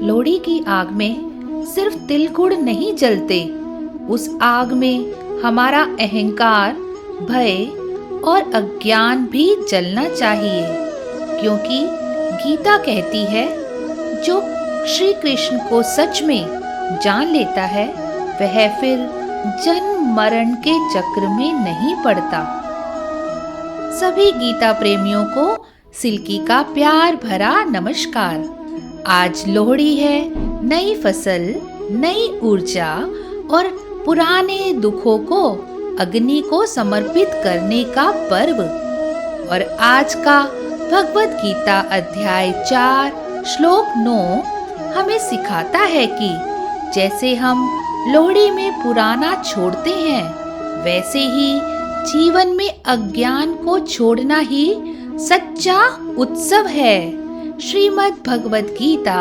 लोहड़ी की आग में सिर्फ तिल गुड़ नहीं जलते, उस आग में हमारा अहंकार, भय और अज्ञान भी जलना चाहिए, क्योंकि गीता कहती है जो श्री कृष्ण को सच में जान लेता है वह फिर जन्म मरण के चक्र में नहीं पड़ता। सभी गीता प्रेमियों को सिल्की का प्यार भरा नमस्कार। आज लोहड़ी है, नई फसल, नई ऊर्जा और पुराने दुखों को अग्नि को समर्पित करने का पर्व। और आज का भगवत गीता अध्याय 4 श्लोक 9 हमें सिखाता है कि जैसे हम लोहड़ी में पुराना छोड़ते हैं, वैसे ही जीवन में अज्ञान को छोड़ना ही सच्चा उत्सव है। श्रीमद् भगवत गीता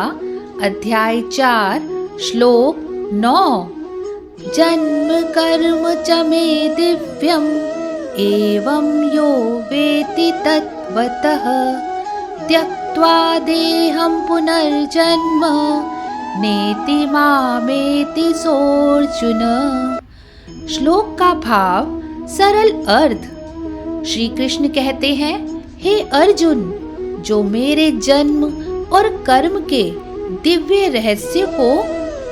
अध्याय 4 श्लोक 9। जन्म कर्म च मे दिव्यम एवं यो वेति तत्वतः त्यक्त्वा देहं पुनर्जन्म नेति मामेति सोऽर्जुन। श्लोक का भाव, सरल अर्थ। श्री कृष्ण कहते हैं, हे अर्जुन, जो मेरे जन्म और कर्म के दिव्य रहस्य को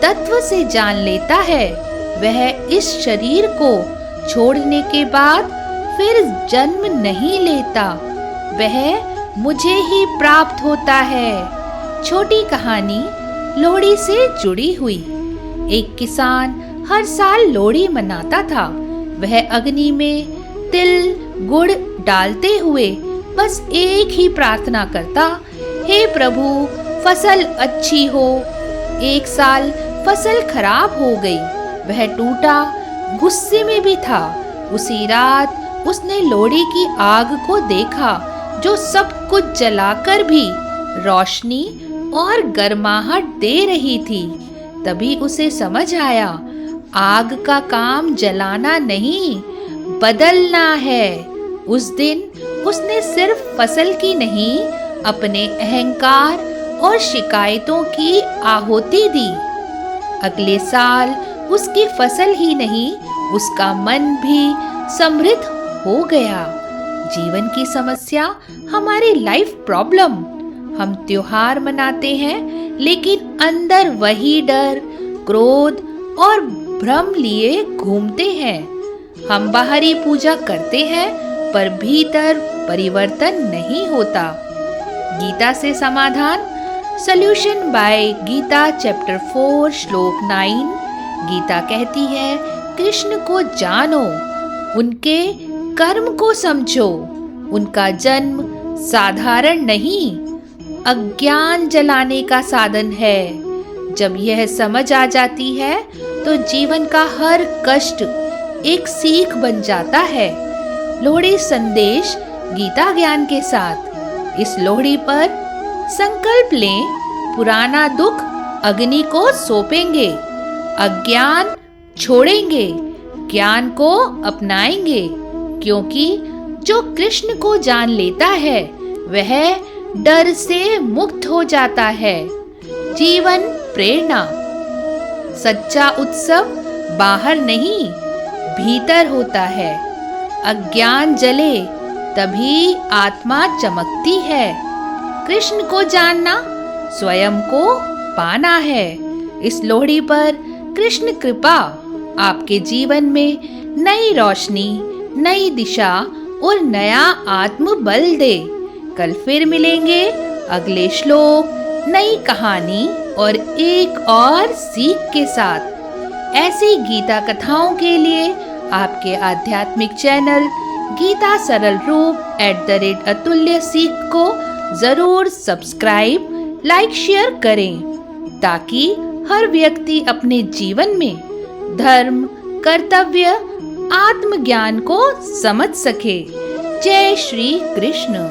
तत्व से जान लेता है, वह इस शरीर को छोड़ने के बाद फिर जन्म नहीं लेता, वह मुझे ही प्राप्त होता है। छोटी कहानी लोहड़ी से जुड़ी हुई। एक किसान हर साल लोहड़ी मनाता था। वह अग्नि में तिल गुड़ डालते हुए बस एक ही प्रार्थना करता, हे प्रभु, फसल अच्छी हो। एक साल फसल खराब हो गई। वह टूटा, गुस्से में भी था। उसी रात उसने लोहड़ी की आग को देखा, जो सब कुछ जलाकर भी रोशनी और गर्माहट दे रही थी। तभी उसे समझ आया, आग का काम जलाना नहीं, बदलना है। उस दिन उसने सिर्फ फसल की नहीं, अपने अहंकार और शिकायतों की आहुति दी। अगले साल उसकी फसल ही नहीं, उसका मन भी समृद्ध हो गया। जीवन की समस्या, हमारी लाइफ प्रॉब्लम। हम त्योहार मनाते हैं, लेकिन अंदर वही डर, क्रोध और भ्रम लिए घूमते हैं। हम बाहरी पूजा करते हैं, पर भीतर परिवर्तन नहीं होता। गीता से समाधान, सॉल्यूशन बाय गीता चैप्टर 4 श्लोक 9। गीता कहती है, कृष्ण को जानो, उनके कर्म को समझो। उनका जन्म साधारण नहीं, अज्ञान जलाने का साधन है। जब यह समझ आ जाती है तो जीवन का हर कष्ट एक सीख बन जाता है। लोहड़ी संदेश गीता ज्ञान के साथ। इस लोहड़ी पर संकल्प लें, पुराना दुख अग्नि को सौंपेंगे, अज्ञान छोड़ेंगे, ज्ञान को अपनाएंगे, क्योंकि जो कृष्ण को जान लेता है वह डर से मुक्त हो जाता है। जीवन प्रेरणा, सच्चा उत्सव बाहर नहीं, भीतर होता है। अज्ञान जले तभी आत्मा चमकती है। कृष्ण को जानना, स्वयं को पाना है। इस लोहड़ी पर कृष्ण कृपा आपके जीवन में नई रोशनी, नई दिशा और नया आत्मबल दे। कल फिर मिलेंगे अगले श्लोक, नई कहानी और एक और सीख के साथ। ऐसी गीता कथाओं के लिए आपके आध्यात्मिक चैनल गीता सरल रूप @अतुल्य सीख को जरूर सब्सक्राइब, लाइक, शेयर करें, ताकि हर व्यक्ति अपने जीवन में धर्म, कर्तव्य, आत्मज्ञान को समझ सके। जय श्री कृष्ण।